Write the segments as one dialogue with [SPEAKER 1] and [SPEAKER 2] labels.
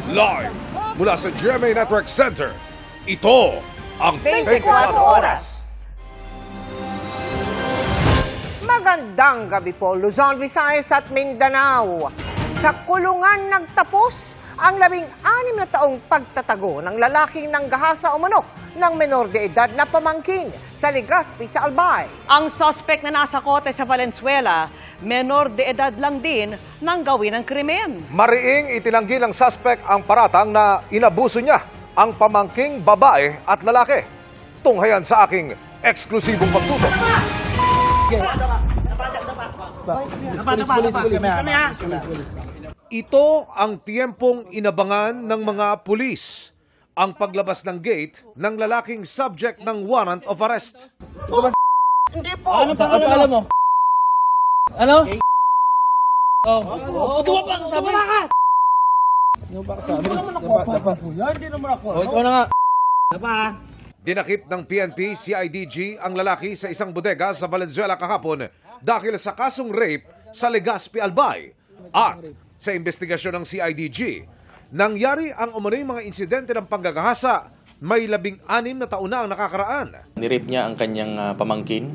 [SPEAKER 1] Live mula sa GMA Network Center, ito ang
[SPEAKER 2] 24 Oras. Magandang gabi po, Luzon, Visayas at Mindanao. Sa kulungan nagtapos ang 16 na taong pagtatago ng lalaking nanggahasa umano ng menor de edad na pamangkin sa Legazpi sa Albay.
[SPEAKER 3] Ang suspect na nasa kote sa Valenzuela, menor de edad lang din nang gawin ang krimen.
[SPEAKER 1] Mariing itinanggi ng suspect ang paratang na inabuso niya ang pamangking babae at lalaki. Tunghayan sa aking eksklusibong pagtutok. Ito ang tiyempong inabangan ng mga pulis. Ang paglabas ng gate ng lalaking subject ng warrant of arrest.
[SPEAKER 2] Hindi po.
[SPEAKER 4] Ano pangalan mo? Ano? Tuwa pa ka sabi. Ano pa ka sabi?
[SPEAKER 2] Hindi naman ako.
[SPEAKER 4] Ikaw na nga. Dapa.
[SPEAKER 1] Dinakip ng PNP CIDG ang lalaki sa isang bodega sa Valenzuela kahapon dahil sa kasong rape sa Legazpi, Albay. At sa investigasyon ng CIDG, nangyari ang umano'y mga insidente ng panggagahasa. May 16 na taon na ang nakakaraan.
[SPEAKER 5] Nirape niya ang kanyang pamangkin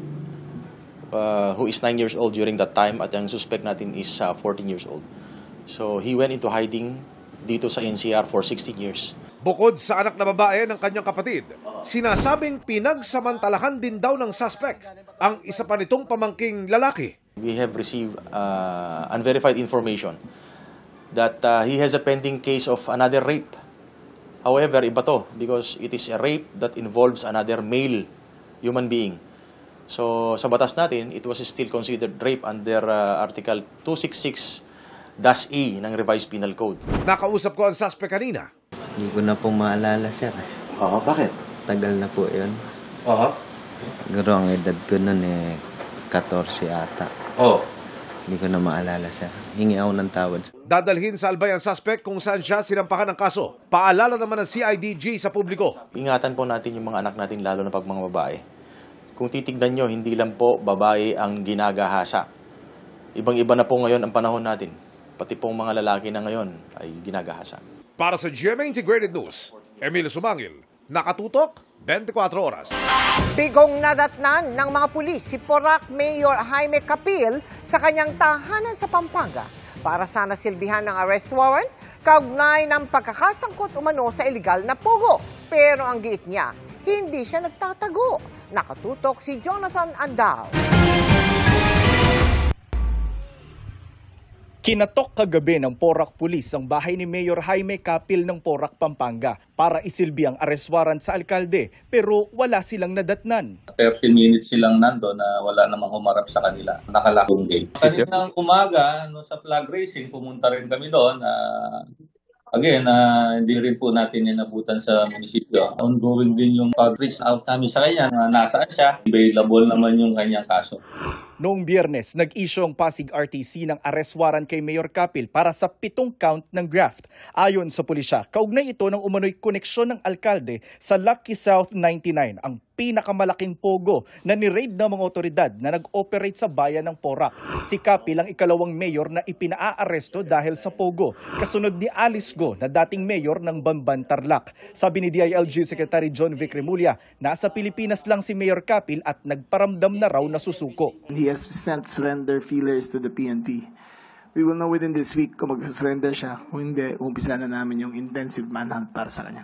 [SPEAKER 5] who is 9 years old during that time at ang suspect natin is 14 years old. So he went into hiding dito sa NCR for 16 years.
[SPEAKER 1] Bukod sa anak na babae ng kanyang kapatid, sinasabing pinagsamantalahan din daw ng suspect ang isa pa nitong pamangking lalaki.
[SPEAKER 5] We have received unverified information that he has a pending case of another rape. However, iba to because it is a rape that involves another male human being. So sa batas natin, it was still considered rape under Article 266-E ng Revised Penal Code.
[SPEAKER 1] Nakausap ko ang suspect kanina.
[SPEAKER 6] Hindi ko na po maalala, sir.
[SPEAKER 5] Bakit?
[SPEAKER 6] Tagal na po yun. Siguro ang edad ko nun 14 ata. Hindi ko na maalala, sir. Hingi ako ng tawad.
[SPEAKER 1] Dadalhin sa Albay ang suspect kung saan siya sinampahan ng kaso. Paalala naman ng CIDG sa publiko.
[SPEAKER 5] Ingatan po natin yung mga anak natin, lalo na pag mga babae. Kung titignan nyo, hindi lang po babae ang ginagahasa. Ibang-iba na po ngayon ang panahon natin. Pati pong mga lalaki na ngayon ay ginagahasa.
[SPEAKER 1] Para sa GMA Integrated News, Emilio Sumangil, nakatutok 24 oras.
[SPEAKER 2] Bigong nadatnan ng mga pulis si Porac Mayor Jaime Capil sa kanyang tahanan sa Pampanga para sana silbihan ng arrest warrant kaugnay ng pagkakasangkot umano sa iligal na pogo. Pero ang giit niya, hindi siya nagtatago. Nakatutok si Jonathan Andal.
[SPEAKER 7] Kinatok kagabi ng Porac Police ang bahay ni Mayor Jaime Capil ng Porac, Pampanga para isilbi ang arrest warrant sa alkalde pero wala silang nadatnan.
[SPEAKER 8] 30 minutes silang nando na wala namang humarap sa kanila. Nakalakong gate. Kaninang umaga sa flag racing, pumunta rin kami doon. Again, hindi rin po natin inabutan sa munisipyo. Ongoing din yung pag-reach out namin sa kanya. Nasaan siya? Available naman yung kanyang kaso.
[SPEAKER 7] Noong Biyernes, nag-issue ang Pasig RTC ng arrest warrant kay Mayor Capil para sa 7 count ng graft. Ayon sa pulisya, kaugnay ito ng umano'y koneksyon ng alkalde sa Lucky South 99, ang pinakamalaking pogo na ni-raid ng mga otoridad na nag-operate sa bayan ng Porac. Si Capil ang ikalawang mayor na ipinaaresto dahil sa pogo, kasunod ni Alice Go na dating mayor ng Bamban, Tarlac. Sabi ni DILG Secretary John Vic Remulla, nasa Pilipinas lang si Mayor Capil at nagparamdam na raw na susuko.
[SPEAKER 9] He has sent surrender feelers to the PNP. We will know within this week kung mag-surrender siya. Kung hindi, umpisa na namin yung intensive manhunt para sa kanya.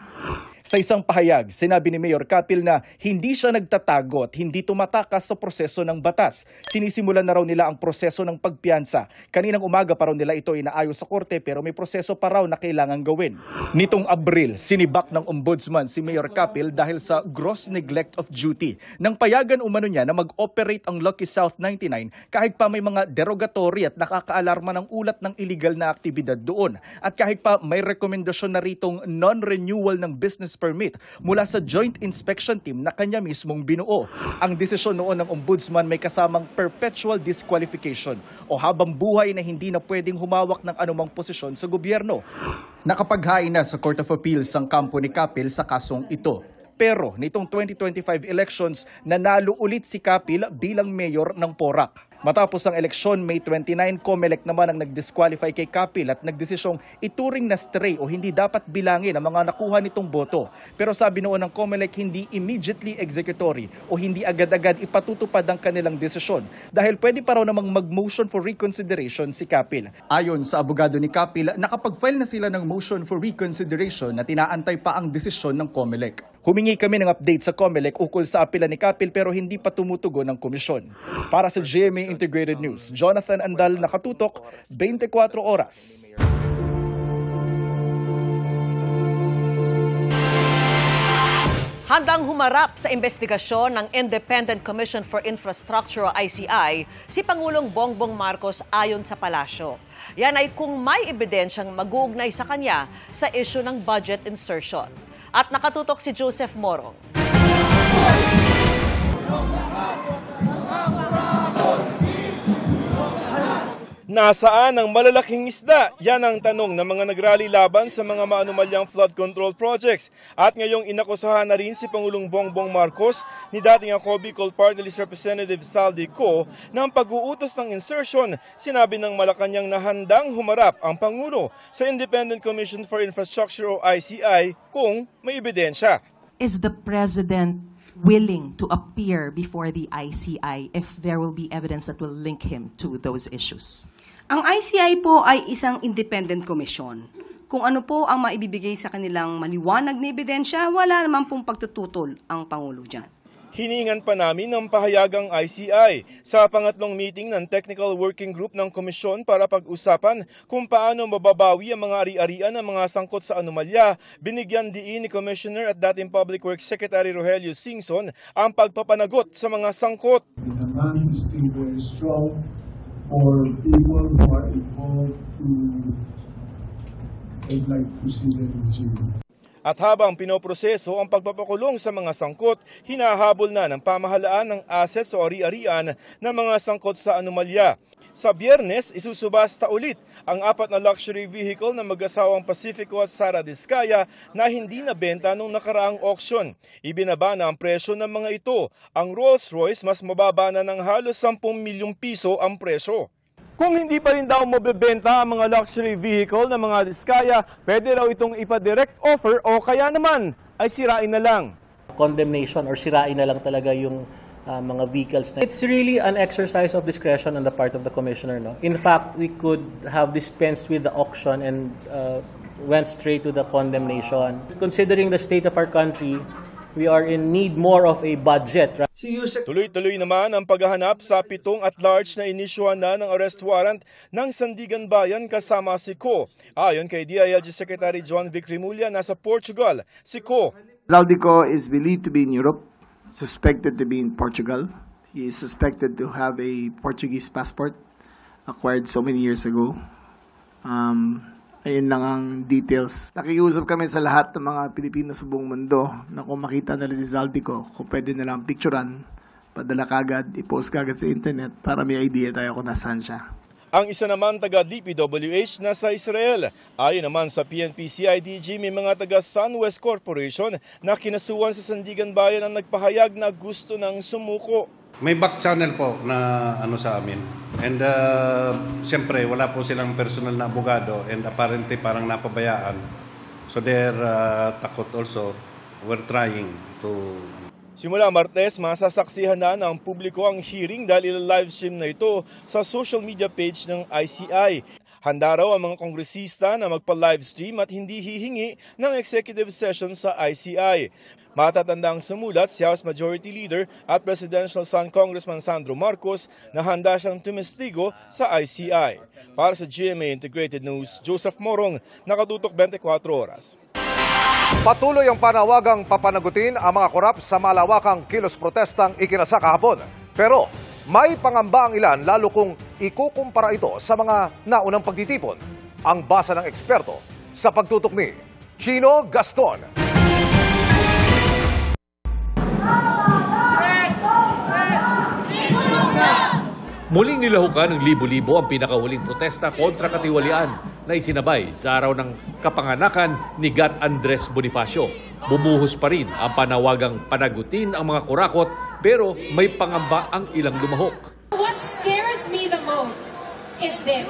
[SPEAKER 7] Sa isang pahayag, sinabi ni Mayor Capil na hindi siya nagtatago at hindi tumatakas sa proseso ng batas. Sinisimulan na raw nila ang proseso ng pagpiyansa. Kaninang umaga pa raw nila ito inaayos sa korte pero may proseso pa raw na kailangang gawin. Nitong Abril, sinibak ng ombudsman si Mayor Capil dahil sa gross neglect of duty. Nang payagan umano niya na mag-operate ang Lucky South 99 kahit pa may mga derogatory at nakakaalarma ng ulat ng illegal na aktibidad doon. At kahit pa may rekomendasyon na ritong non-renewal ng business permit mula sa joint inspection team na kanya mismong binuo. Ang desisyon noon ng ombudsman may kasamang perpetual disqualification o habang buhay na hindi na pwedeng humawak ng anumang posisyon sa gobyerno. Nakapaghain na sa Court of Appeals ang kampo ni Capil sa kasong ito. Pero nitong 2025 elections, nanalo ulit si Capil bilang mayor ng Porac. Matapos ang eleksyon, May 29, COMELEC naman ang nag-disqualify kay Capil at nagdesisyong ituring na stray o hindi dapat bilangin ang mga nakuha nitong boto. Pero sabi noon ng COMELEC, hindi immediately executory o hindi agad-agad ipatutupad ang kanilang desisyon dahil pwede pa raw namang mag-motion for reconsideration si Capil. Ayon sa abogado ni Capil, nakapag-file na sila ng motion for reconsideration na tinaantay pa ang desisyon ng COMELEC. Humingi kami ng update sa COMELEC ukol sa apela ni Capil pero hindi pa tumutugon ng komisyon. Para sa GMA Integrated News, Jonathan Andal, nakatutok, 24 oras.
[SPEAKER 3] Handang humarap sa investigasyon ng Independent Commission for Infrastructure o ICI si Pangulong Bongbong Marcos ayon sa palasyo. Yan ay kung may ebidensyang mag-uugnay sa kanya sa issue ng budget insertion. At nakatutok si Joseph Morong.
[SPEAKER 10] Nasaan ang malalaking isda? Yan ang tanong ng mga nagrally laban sa mga maanumalyang flood control projects. At ngayong inakusahan na rin si Pangulong Bongbong Marcos ni dating ako Bicol Party List Representative Saldi Co ng pag-uutos ng insertion. Sinabi ng Malacanang na handang humarap ang Pangulo sa Independent Commission for Infrastructure o ICI kung may ebidensya.
[SPEAKER 11] Is the President willing to appear before the ICI if there will be evidence that will link him to those issues?
[SPEAKER 12] Ang ICI po ay isang independent commission. Kung ano po ang maibibigay sa kanilang maliwanag na ebidensya, wala naman pong pagtututol ang Pangulo dyan.
[SPEAKER 10] Hiningan pa namin ng pahayagang ICI sa pangatlong meeting ng Technical Working Group ng Komisyon para pag-usapan kung paano mababawi ang mga ari-arian ng mga sangkot sa anomalya. Binigyan diin ni Commissioner at dating Public Works Secretary Rogelio Singson ang pagpapanagot sa mga sangkot.
[SPEAKER 13] The demand is still very strong for people who are involved I'd like to see them in jail.
[SPEAKER 10] At habang pinoproseso ang pagpapakulong sa mga sangkot, hinahabol na ng pamahalaan ng assets o ari-arian ng mga sangkot sa anomalya. Sa Biyernes, isusubasta ulit ang 4 na luxury vehicle ng mag-asawang Pacifico at Sara Diskaya na hindi nabenta nung nakaraang auction. Ibinaba na ang presyo ng mga ito. Ang Rolls-Royce mas mababa na ng halos 10 milyong piso ang presyo. Kung hindi pa rin daw mabebenta ang mga luxury vehicle ng mga Diskaya, pwede raw itong ipa-direct offer o kaya naman ay sirain na lang.
[SPEAKER 4] Condemnation or sirain na lang talaga yung mga vehicles. It's really an exercise of discretion on the part of the commissioner. No? In fact, we could have dispensed with the auction and went straight to the condemnation. Considering the state of our country, we are in need more of a budget. Right?
[SPEAKER 10] Tuloy-tuloy naman ang paghahanap sa 7 at-large na inisyuhan na ng arrest warrant ng Sandigan Bayan kasama si Co. Ayon kay DILG Secretary John Vic Rimulya, nasa Portugal si Co.
[SPEAKER 9] Zaldico is believed to be in Europe, suspected to be in Portugal. He is suspected to have a Portuguese passport acquired so many years ago. Ayun lang ang details. Nakikiusap kami sa lahat ng mga Pilipino sa buong mundo na kung makita nila si Zaldico, kung pwede nilang picturean, padala kagad, i-post kagad sa internet para may idea tayo kung nasaan siya.
[SPEAKER 10] Ang isa naman taga-DPWH na sa Israel. Ayon naman sa PNP-CIDG, may mga taga-SunWest Corporation na kinasuhan sa Sandigan Bayan ang nagpahayag na gusto ng sumuko.
[SPEAKER 14] May back channel po na sa amin. And siyempre, wala po silang personal na abogado and apparently parang napabayaan. So they're takot also. We're trying to...
[SPEAKER 10] Simula Martes, masasaksihan na ng publiko ang hearing dahil live-stream na ito sa social media page ng ICI. Handa raw ang mga kongresista na magpa-livestream at hindi hihingi ng executive session sa ICI. Matatandang sumulat si House Majority Leader at Presidential Son Congressman Sandro Marcos na handa siyang tumistigo sa ICI. Para sa GMA Integrated News, Joseph Morong, nakatutok 24 oras.
[SPEAKER 1] Patuloy ang panawagang papanagutin ang mga korap sa malawakang kilos protestang ikinasa kahapon. Pero may pangamba ang ilan lalo kung ikukumpara ito sa mga naunang pagtitipon. Ang basa ng eksperto sa pagtutok ni Chino Gaston.
[SPEAKER 15] Muling nilahukan ng libo-libo ang pinakahuling protesta kontra katiwalian na isinabay sa araw ng kapanganakan ni Gat Andres Bonifacio. Bumuhos pa rin ang panawagang panagutin ang mga kurakot pero may pangamba ang ilang lumahok.
[SPEAKER 16] What scares me the most is this.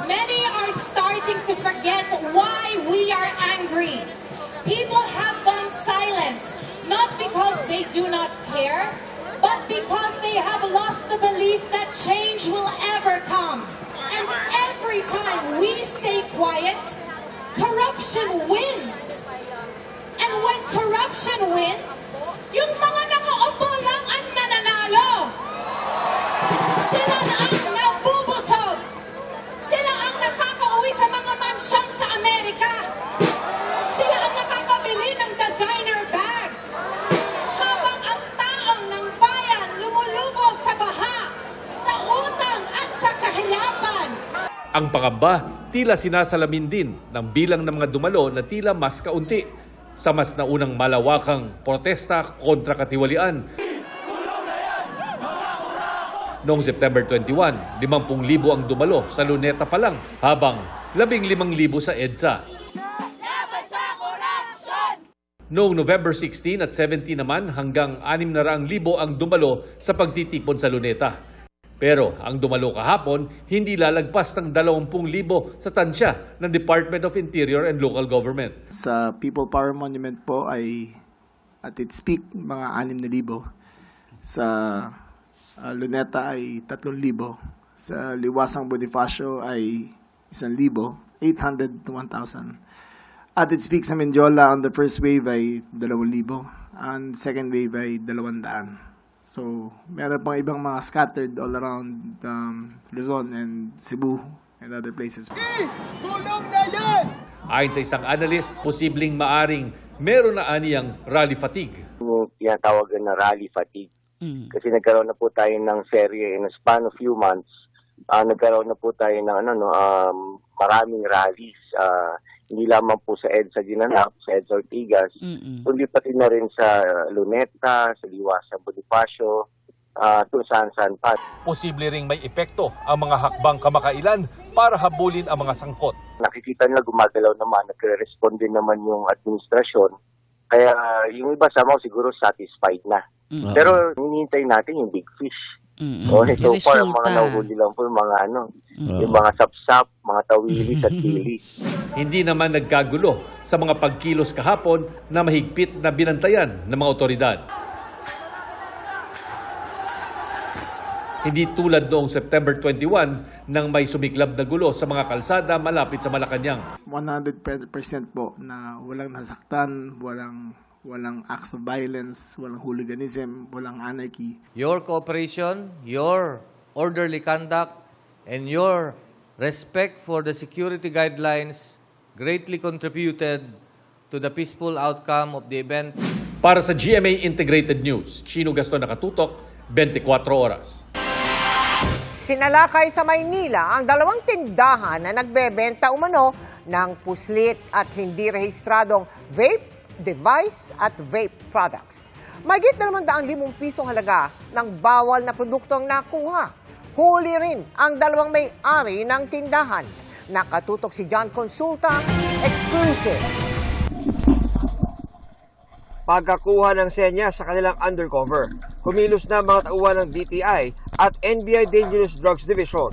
[SPEAKER 16] Many are starting to forget why we are angry. People have gone silent, not because they do not care, but because they have lost the belief that change will ever come. And every time we stay quiet, corruption wins. And when corruption wins, yung mga nakaupo lang ang nananalo. Sila na ang nabubusog. Sila ang nakakauwi sa mga mansyon sa Amerika. Sila ang nakakabili ng designer bags. Habang ang taong ng bayan lumulubog sa baha, sa utang at sa kahirapan.
[SPEAKER 15] Ang pangamba, tila sinasalamin din ng bilang ng mga dumalo na tila mas kaunti sa mas naunang malawakang protesta kontra katiwalian. Noong September 21, 50,000 ang dumalo sa Luneta pa lang, habang 15,000 sa EDSA. Noong November 16 at 17 naman, hanggang 600,000 ang dumalo sa pagtitipon sa Luneta. Pero ang dumalo kahapon, hindi lalagpas ng 20,000 sa tansya ng Department of Interior and Local Government.
[SPEAKER 9] Sa People Power Monument po ay at its peak mga 6,000. Sa Luneta ay 3,000. Sa Liwasang Bonifacio ay 1,000, 800 to 1,000. At its peak sa Mendiola on the first wave ay 2,000. And second wave ay 200. So, meron pang ibang mga scattered all around Luzon and Cebu and other places.
[SPEAKER 17] Tulong na yan!
[SPEAKER 15] Ayon sa isang analyst, posibleng maaring meron na aniyang rally fatigue.
[SPEAKER 18] Yung tinatawagan na rally fatigue. Kasi nagkaroon na po tayo ng serye in a span of few months. Nagkaroon na po tayo ng maraming rallies. Hindi lamang po sa EDSA Ginanap, sa EDSA Ortigas, kundi pati na rin sa Luneta, sa Liwasang Bonifacio, kung saan-saan pa.
[SPEAKER 15] Posible ring may epekto ang mga hakbang kamakailan para habulin ang mga sangkot.
[SPEAKER 18] Nakikita nila gumagalaw naman, nagre-respond din naman yung administrasyon. Kaya yung iba sa mga siguro satisfied na. Pero hinihintay natin yung big fish. So far, ang mga nahuhuli lang po yung mga yung mga sapsap, mga tawilis at kilis.
[SPEAKER 15] Hindi naman nagkagulo sa mga pagkilos kahapon na mahigpit na binantayan ng mga otoridad. Hindi tulad noong September 21 nang may sumiklab na gulo sa mga kalsada malapit sa Malacanang.
[SPEAKER 9] 100% po na walang nasaktan, walang acts of violence, walang hooliganism, walang anarchy.
[SPEAKER 19] Your cooperation, your orderly conduct, and your respect for the security guidelines greatly contributed to the peaceful outcome of the event.
[SPEAKER 15] Para sa GMA Integrated News, Chino Gaston nakatutok, 24 oras.
[SPEAKER 2] Sinalakay sa Maynila ang 2 tindahan na nagbebenta umano ng puslit at hindi rehistradong vape, device at vape products. Mahigit na 200,000 pisong halaga ng bawal na produktong nakuha. Huli rin ang 2 may-ari ng tindahan. Nakatutok si John Consulta, exclusive.
[SPEAKER 20] Pagkakuha ng senya sa kanilang undercover, kumilos na mga tauhan ng DTI at NBI Dangerous Drugs Division.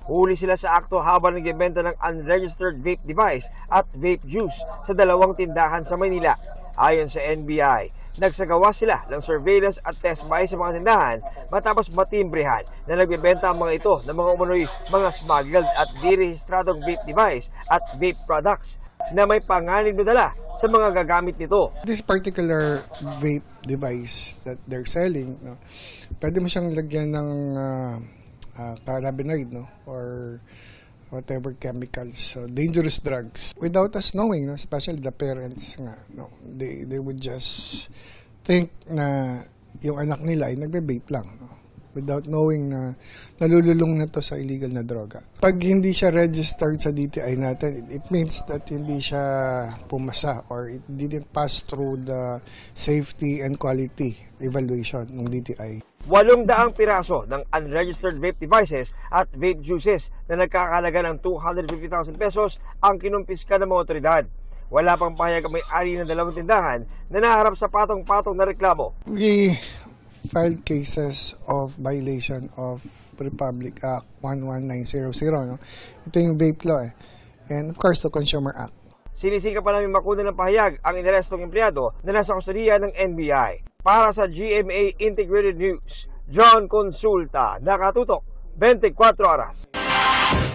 [SPEAKER 20] Huli sila sa akto habang nagbebenta ng unregistered vape device at vape juice sa 2 tindahan sa Maynila. Ayon sa NBI, nagsagawa sila ng surveillance at test buy sa mga tindahan matapos matimbrehan na nagbebenta ang mga ito ng mga umano'y mga smuggled at di-rehistradong vape device at vape products na may panganib na dala sa mga gagamit nito.
[SPEAKER 21] This particular vape device that they're selling, pwede mo siyang lagyan ng cannabinoid, or whatever chemicals, so dangerous drugs, without us knowing, especially the parents nga, they would just think na yung anak nila ay nagbe-vape lang, without knowing na nalululong na to sa illegal na droga. Pag hindi siya registered sa DTI natin, it means that hindi siya pumasa or it didn't pass through the safety and quality evaluation ng DTI.
[SPEAKER 20] 800 piraso ng unregistered vape devices at vape juices na nagkakahalaga ng 250,000 pesos ang kinumpiska ng mga otoridad. Wala pang pahayag ang may-ari ng 2 tindahan na naharap sa patong-patong na reklamo.
[SPEAKER 21] We filed cases of violation of Republic Act 11900. No? Ito yung vape law and of course the Consumer Act.
[SPEAKER 20] Sinisika pa namin makuna ng pahayag ang inarestong empleyado na nasa kustudiya ng NBI. Para sa GMA Integrated News, John Consulta, nakatutok 24 oras.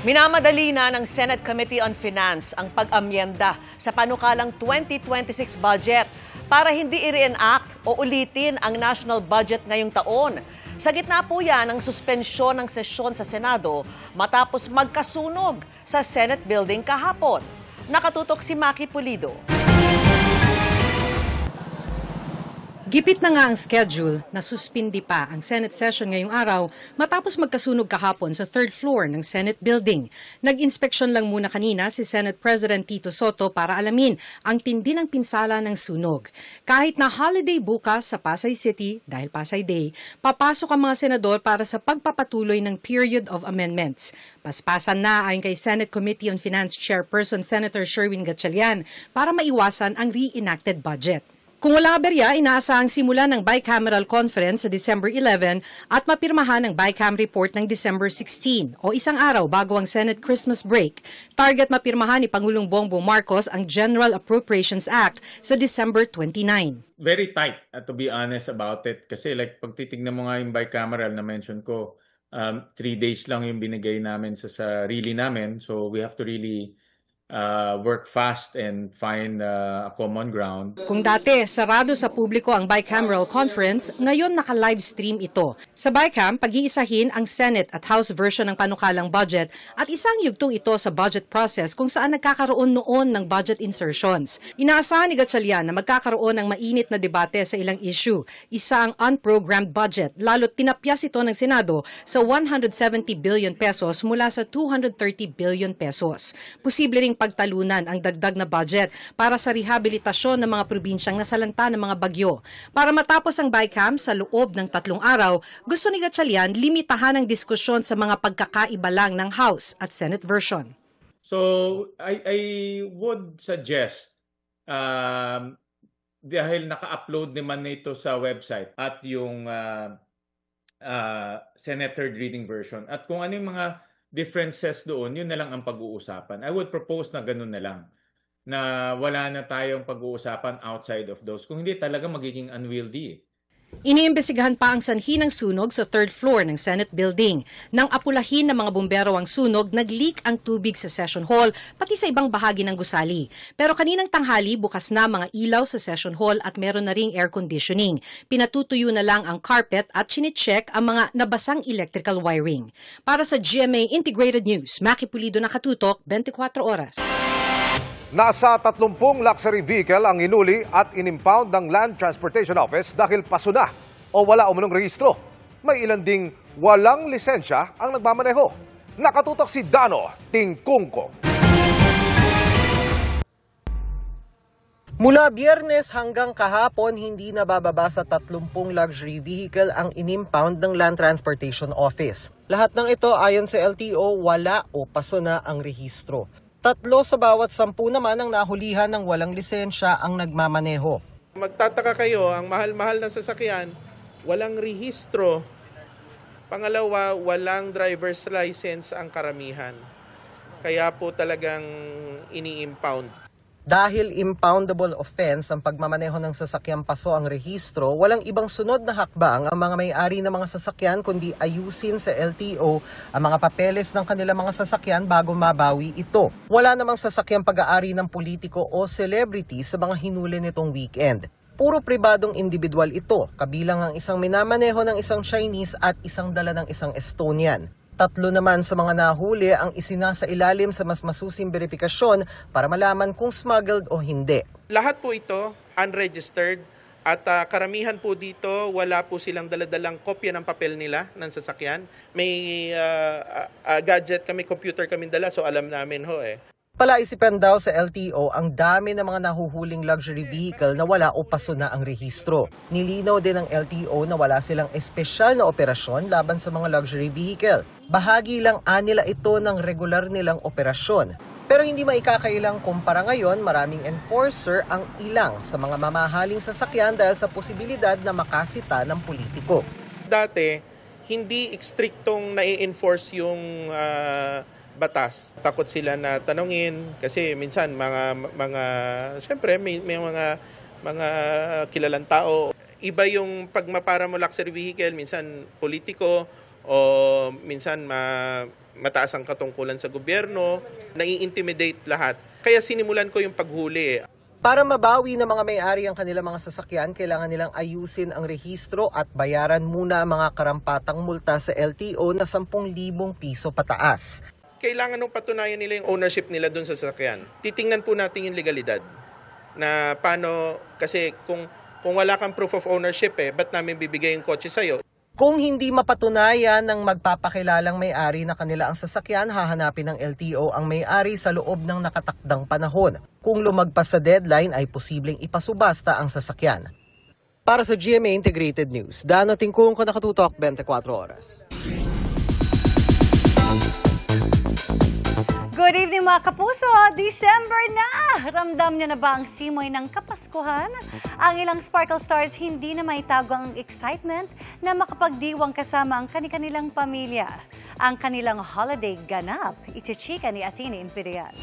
[SPEAKER 3] Minamadali na ng Senate Committee on Finance ang pag-amyenda sa panukalang 2026 budget para hindi i-reenact o ulitin ang national budget ngayong taon. Sa gitna po yan ng suspensyon ng sesyon sa Senado matapos magkasunog sa Senate building kahapon. Nakatutok si Maki Pulido.
[SPEAKER 6] Gipit na nga ang schedule na suspindi pa ang Senate session ngayong araw matapos magkasunog kahapon sa third floor ng Senate building. Nag-inspeksyon lang muna kanina si Senate President Tito Soto para alamin ang tindi ng pinsala ng sunog. Kahit na holiday bukas sa Pasay City dahil Pasay Day, papasok ang mga senador para sa pagpapatuloy ng period of amendments. Paspasan na ayon kay Senate Committee on Finance Chairperson Senator Sherwin Gatchalian para maiwasan ang re-enacted budget. Kung walang aberya, inaasahang simula ng bicameral conference sa December 11 at mapirmahan ang BICAM report ng December 16 o isang araw bago ang Senate Christmas break. Target mapirmahan ni Pangulong Bongbong Marcos ang General Appropriations Act sa December 29.
[SPEAKER 22] Very tight, to be honest about it. Kasi like pag titignan mo nga yung bicameral na mention ko, 3 days lang yung binigay namin sa sarili namin. So we have to really work fast and find a common ground.
[SPEAKER 6] Kung dati, sarado sa publiko ang bicameral conference, ngayon naka-live stream ito. Sa BICAM, pag-iisahin ang Senate at House version ng panukalang budget at isang yugtong ito sa budget process kung saan nagkakaroon noon ng budget insertions. Inaasahan ni Gatchalian na magkakaroon ng mainit na debate sa ilang issue. Isa ang unprogrammed budget, lalo't tinapyas ito ng Senado sa 170 billion pesos mula sa 230 billion pesos. Posible ring pagtalunan ang dagdag na budget para sa rehabilitasyon ng mga probinsyang nasalanta ng mga bagyo. Para matapos ang BICAM sa loob ng 3 araw, gusto ni Gatchalian limitahan ang diskusyon sa mga pagkakaiba lang ng House at Senate version.
[SPEAKER 22] So I would suggest dahil naka-upload naman nito sa website at yung Senate third reading version at kung ano yung mga differences doon, yun na lang ang pag-uusapan. I would propose na ganun na lang. Na wala na tayong pag-uusapan outside of those. Kung hindi, talaga magiging unwieldy.
[SPEAKER 6] Iniimbestigahan pa ang sanhi ng sunog sa third floor ng Senate building. Nang apulahin ng mga bumbero ang sunog, nag-leak ang tubig sa session hall pati sa ibang bahagi ng gusali. Pero kaninang tanghali, bukas na mga ilaw sa session hall at meron na ring air conditioning. Pinatutuyo na lang ang carpet at chine-check ang mga nabasang electrical wiring. Para sa GMA Integrated News, Maki Pulido, nakatutok 24 oras.
[SPEAKER 1] Nasa 30 luxury vehicle ang inuli at inimpound ng Land Transportation Office dahil paso na o wala umunong rehistro. May ilan ding walang lisensya ang nagmamaneho. Nakatutok si Dano Tingkungko.
[SPEAKER 2] Mula Biyernes hanggang kahapon, hindi nabababa sa 30 luxury vehicle ang inimpound ng Land Transportation Office. Lahat ng ito ayon sa LTO, wala o paso na ang rehistro. 3 sa bawat 10 naman ang nahulihan ng walang lisensya ang nagmamaneho.
[SPEAKER 23] Magtataka kayo, ang mahal-mahal na sasakyan, walang rehistro. Pangalawa, walang driver's license ang karamihan. Kaya po talagang ini-impound.
[SPEAKER 2] Dahil impoundable offense ang pagmamaneho ng sasakyang paso ang rehistro, walang ibang sunod na hakbang ang mga may-ari ng mga sasakyan kundi ayusin sa LTO ang mga papeles ng kanilang mga sasakyan bago mabawi ito. Wala namang sasakyang pag-aari ng politiko o celebrity sa mga hinuli nitong weekend. Puro pribadong individual ito, kabilang ang isang minamaneho ng isang Chinese at isang dala ng isang Estonian. 3 naman sa mga nahuli ang isinasa ilalim sa mas masusing verifikasyon para malaman kung smuggled o hindi.
[SPEAKER 23] Lahat po ito unregistered at karamihan po dito wala po silang daladalang kopya ng papel nila ng sasakyan. May gadget kami, computer kami dala, so alam namin ho eh.
[SPEAKER 5] Palaisipan daw sa LTO ang dami ng mga nahuhuling luxury vehicle na wala o paso na ang rehistro. Nilinaw din ng LTO na wala silang espesyal na operasyon laban sa mga luxury vehicle. Bahagi lang nila ito ng regular nilang operasyon. Pero hindi maikakailang kumpara ngayon, maraming enforcer ang ilang sa mga mamahaling sasakyan dahil sa posibilidad na makasita ng politiko.
[SPEAKER 23] Dati, hindi striktong nai-enforce yung batas. Takot sila na tanungin kasi minsan syempre may mga kilalang tao. Iba yung pagmapara mo luxury vehicle, minsan politiko o minsan mataas ang katungkulan sa gobyerno, nai-intimidate lahat. Kaya sinimulan ko yung paghuli.
[SPEAKER 5] Para mabawi ng mga may-ari ang kanilang mga sasakyan, kailangan nilang ayusin ang rehistro at bayaran muna ang mga karampatang multa sa LTO na 10,000 piso pataas.
[SPEAKER 23] Kailangan nung patunayan nila yung ownership nila dun sa sasakyan. Titingnan po natin yung legalidad. Na paano, kasi kung wala kang proof of ownership, ba't namin bibigay yung kotse sa'yo?
[SPEAKER 5] Kung hindi mapatunayan ng magpapakilalang may-ari na kanila ang sasakyan, hahanapin ng LTO ang may-ari sa loob ng nakatakdang panahon. Kung lumagpas sa deadline ay posibleng ipasubasta ang sasakyan. Para sa GMA Integrated News, Dano Tingkung ko, nakatutok 24 oras.
[SPEAKER 7] Good evening mga kapuso! December na! Ramdam niyo na ba ang simoy ng Kapaskuhan? Ang ilang Sparkle Stars hindi na maitago ang excitement na makapagdiwang kasama ang kanilang pamilya. Ang kanilang holiday ganap, ichichika ni Athene Imperial.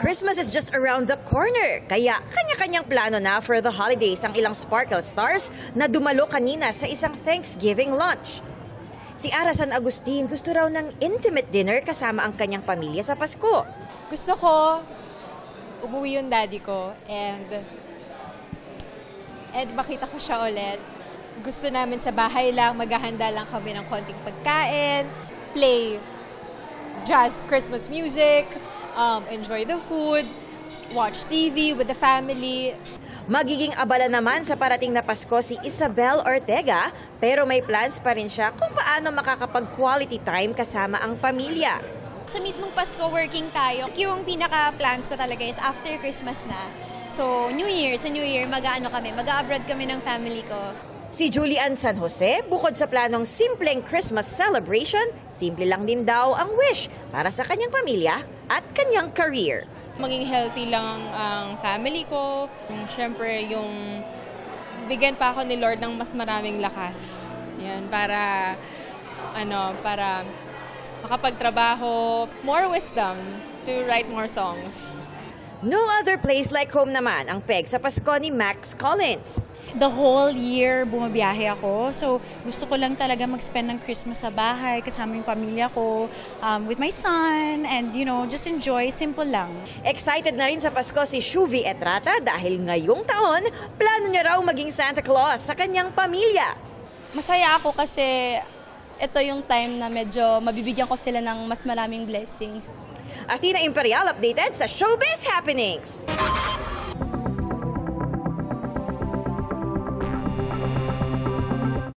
[SPEAKER 8] Christmas is just around the corner, kaya kanya-kanyang plano na for the holidays ang ilang Sparkle Stars na dumalo kanina sa isang Thanksgiving lunch. Si Ara San Agustin gusto raw ng intimate dinner kasama ang kanyang pamilya sa Pasko.
[SPEAKER 24] Gusto ko umuwi yung daddy ko and makita ko siya ulit. Gusto namin sa bahay lang, maghahanda lang kami ng konting pagkain, play jazz Christmas music, enjoy the food, watch TV with the family.
[SPEAKER 8] Magiging abala naman sa parating na Pasko si Isabel Ortega, pero may plans pa rin siya kung paano makakapag-quality time kasama ang pamilya.
[SPEAKER 25] Sa mismong Pasko, working tayo. Yung pinaka-plans ko talaga is after Christmas na. So, sa New Year, mag-abroad kami ng family ko.
[SPEAKER 8] Si Julian San Jose, bukod sa planong simpleng Christmas celebration, simple lang din daw ang wish para sa kanyang pamilya at kanyang career.
[SPEAKER 24] Maging healthy lang ang family ko. Siyempre, yung bigyan pa ako ni Lord ng mas maraming lakas. Yan, para makapagtrabaho, more wisdom to write more songs.
[SPEAKER 8] No other place like home naman ang peg sa Pasko ni Max Collins.
[SPEAKER 26] The whole year bumabiyahe ako, so gusto ko lang talaga mag-spend ng Christmas sa bahay kasama yung pamilya ko, with my son, and just enjoy, simple lang.
[SPEAKER 8] Excited na rin sa Pasko si Shuvi Etrata dahil ngayong taon, plano niya raw maging Santa Claus sa kanyang pamilya.
[SPEAKER 25] Masaya ako kasi ito yung time na medyo mabibigyan ko sila ng mas maraming blessings.
[SPEAKER 8] Athena Imperial updated sa Showbiz Happenings.